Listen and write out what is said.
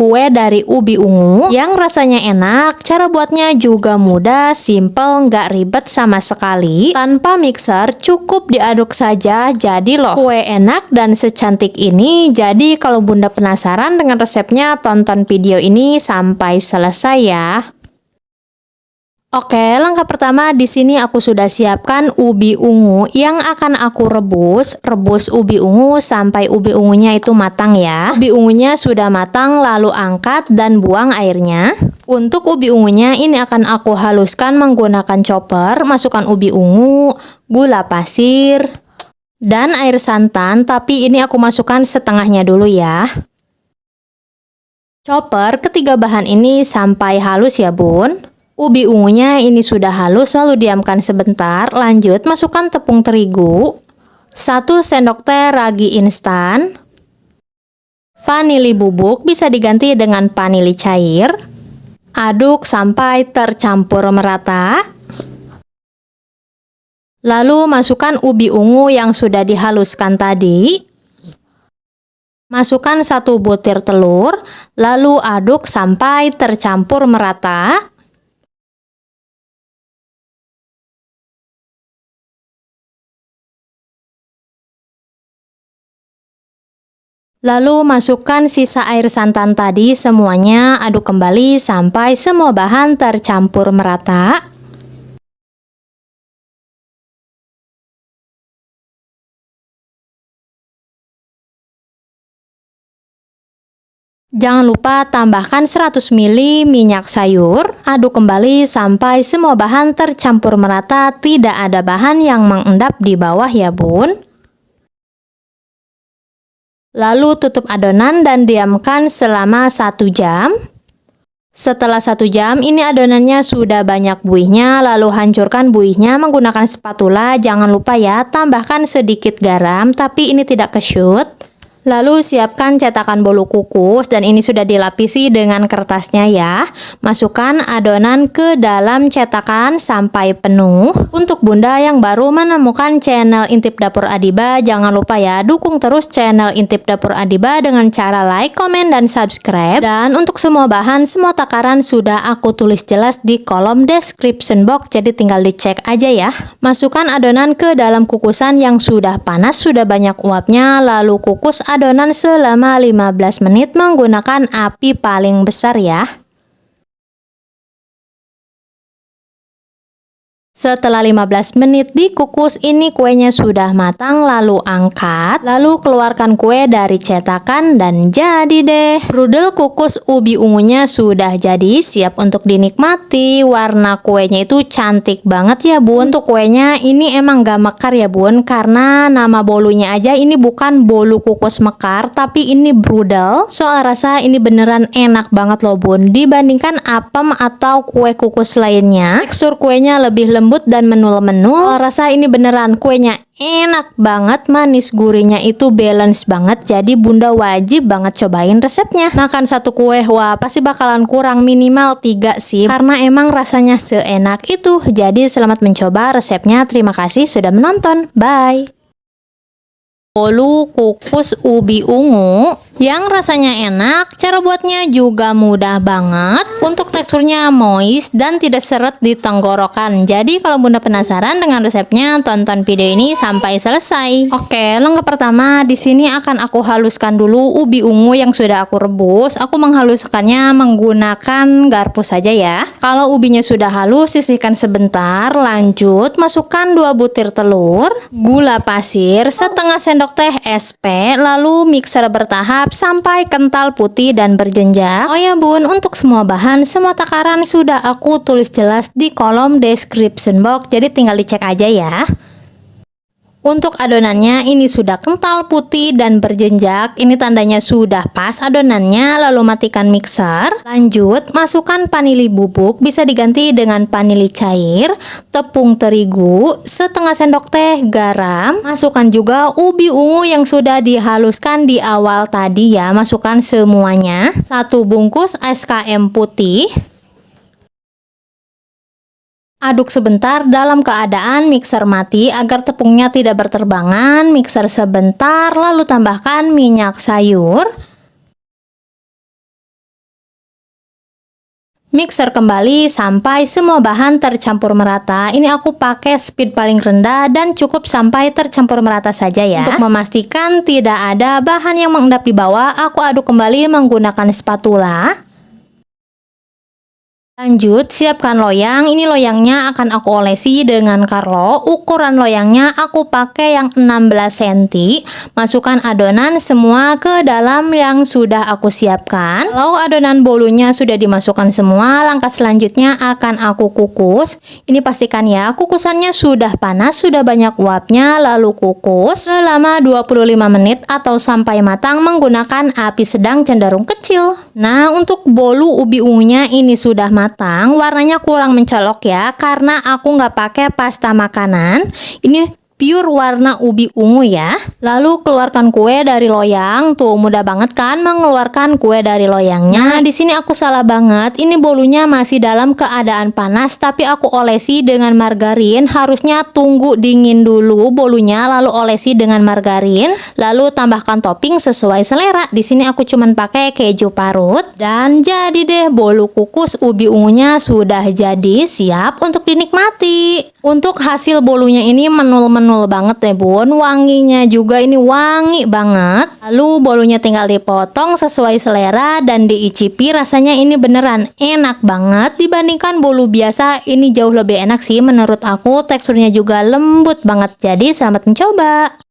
kue dari ubi ungu yang rasanya enak. Cara buatnya juga mudah, simple, nggak ribet sama sekali. Tanpa mixer, cukup diaduk saja. Jadi loh, kue enak dan secantik ini. Jadi kalau Bunda penasaran dengan resepnya, tonton video ini sampai selesai ya. Oke, langkah pertama di sini aku sudah siapkan ubi ungu yang akan aku rebus. Rebus ubi ungu sampai ubi ungunya itu matang ya. Ubi ungunya sudah matang, lalu angkat dan buang airnya. Untuk ubi ungunya ini akan aku haluskan menggunakan chopper. Masukkan ubi ungu, gula pasir, dan air santan, tapi ini aku masukkan setengahnya dulu ya. Chopper ketiga bahan ini sampai halus ya bun. Ubi ungunya ini sudah halus, lalu diamkan sebentar. Lanjut masukkan tepung terigu, 1 sendok teh ragi instan, vanili bubuk bisa diganti dengan vanili cair. Aduk sampai tercampur merata. Lalu masukkan ubi ungu yang sudah dihaluskan tadi. Masukkan 1 butir telur, lalu aduk sampai tercampur merata. Lalu masukkan sisa air santan tadi semuanya, aduk kembali sampai semua bahan tercampur merata. Jangan lupa tambahkan 100 ml minyak sayur. Aduk kembali sampai semua bahan tercampur merata, tidak ada bahan yang mengendap di bawah ya bun. Lalu tutup adonan dan diamkan selama 1 jam. Setelah 1 jam, ini adonannya sudah banyak buihnya, lalu hancurkan buihnya menggunakan spatula. Jangan lupa ya, tambahkan sedikit garam, tapi ini tidak kesyut. Lalu siapkan cetakan bolu kukus dan ini sudah dilapisi dengan kertasnya ya. Masukkan adonan ke dalam cetakan sampai penuh. Untuk Bunda yang baru menemukan channel Intip Dapur Adiba, jangan lupa ya dukung terus channel Intip Dapur Adiba dengan cara like, komen, dan subscribe. Dan untuk semua bahan, semua takaran sudah aku tulis jelas di kolom description box, jadi tinggal dicek aja ya. Masukkan adonan ke dalam kukusan yang sudah panas, sudah banyak uapnya, lalu kukus adonan selama 15 menit menggunakan api paling besar ya. Setelah 15 menit dikukus, ini kuenya sudah matang, lalu angkat, lalu keluarkan kue dari cetakan dan jadi deh. Rudel kukus ubi ungunya sudah jadi, siap untuk dinikmati. Warna kuenya itu cantik banget ya bun. Untuk kuenya ini emang gak mekar ya bun, karena nama bolunya aja ini bukan bolu kukus mekar, tapi ini brudel. Soal rasa ini beneran enak banget loh bun, dibandingkan apem atau kue kukus lainnya. Tekstur kuenya lebih lembut dan menul-menul. Rasa ini beneran kuenya enak banget, manis gurihnya itu balance banget. Jadi Bunda wajib banget cobain resepnya. Makan 1 kue, wah pasti bakalan kurang, minimal 3 sih, karena emang rasanya seenak itu. Jadi selamat mencoba resepnya. Terima kasih sudah menonton. Bye. Bolu kukus ubi ungu yang rasanya enak, cara buatnya juga mudah banget. Untuk teksturnya moist dan tidak seret di tenggorokan. Jadi kalau Bunda penasaran dengan resepnya, tonton video ini sampai selesai. Oke, langkah pertama di sini akan aku haluskan dulu ubi ungu yang sudah aku rebus. Aku menghaluskannya menggunakan garpu saja ya. Kalau ubinya sudah halus, sisihkan sebentar. Lanjut masukkan 2 butir telur, gula pasir, setengah sendok teh SP, lalu mixer bertahap sampai kental putih dan berjenjak. Oh ya bun, untuk semua bahan, semua takaran sudah aku tulis jelas di kolom description box, jadi tinggal dicek aja ya. Untuk adonannya ini sudah kental putih dan berjenjak, ini tandanya sudah pas adonannya. Lalu matikan mixer. Lanjut masukkan vanili bubuk, bisa diganti dengan vanili cair, tepung terigu, setengah sendok teh garam. Masukkan juga ubi ungu yang sudah dihaluskan di awal tadi ya, masukkan semuanya. 1 bungkus SKM putih. Aduk sebentar dalam keadaan mixer mati agar tepungnya tidak berterbangan. Mixer sebentar, lalu tambahkan minyak sayur. Mixer kembali sampai semua bahan tercampur merata. Ini aku pakai speed paling rendah dan cukup sampai tercampur merata saja ya. Untuk memastikan tidak ada bahan yang mengendap di bawah, aku aduk kembali menggunakan spatula. Lanjut, siapkan loyang. Ini loyangnya akan aku olesi dengan Carlo. Ukuran loyangnya aku pakai yang 16 cm. Masukkan adonan semua ke dalam yang sudah aku siapkan. Kalau adonan bolunya sudah dimasukkan semua, langkah selanjutnya akan aku kukus. Ini pastikan ya, kukusannya sudah panas, sudah banyak uapnya, lalu kukus selama 25 menit atau sampai matang menggunakan api sedang cenderung kecil. Nah, untuk bolu ubi ungunya ini sudah matang. Warnanya kurang mencolok ya, karena aku nggak pakai pasta makanan. Ini pure warna ubi ungu ya. Lalu keluarkan kue dari loyang. Tuh, mudah banget kan mengeluarkan kue dari loyangnya. Nah, di sini aku salah banget. Ini bolunya masih dalam keadaan panas, tapi aku olesi dengan margarin. Harusnya tunggu dingin dulu bolunya, lalu olesi dengan margarin. Lalu tambahkan topping sesuai selera. Di sini aku cuman pakai keju parut. Dan jadi deh, bolu kukus ubi ungunya sudah jadi, siap untuk dinikmati. Untuk hasil bolunya ini menul banget deh bun, wanginya juga ini wangi banget. Lalu bolunya tinggal dipotong sesuai selera dan diicipi, rasanya ini beneran enak banget. Dibandingkan bolu biasa, ini jauh lebih enak sih menurut aku, teksturnya juga lembut banget. Jadi selamat mencoba.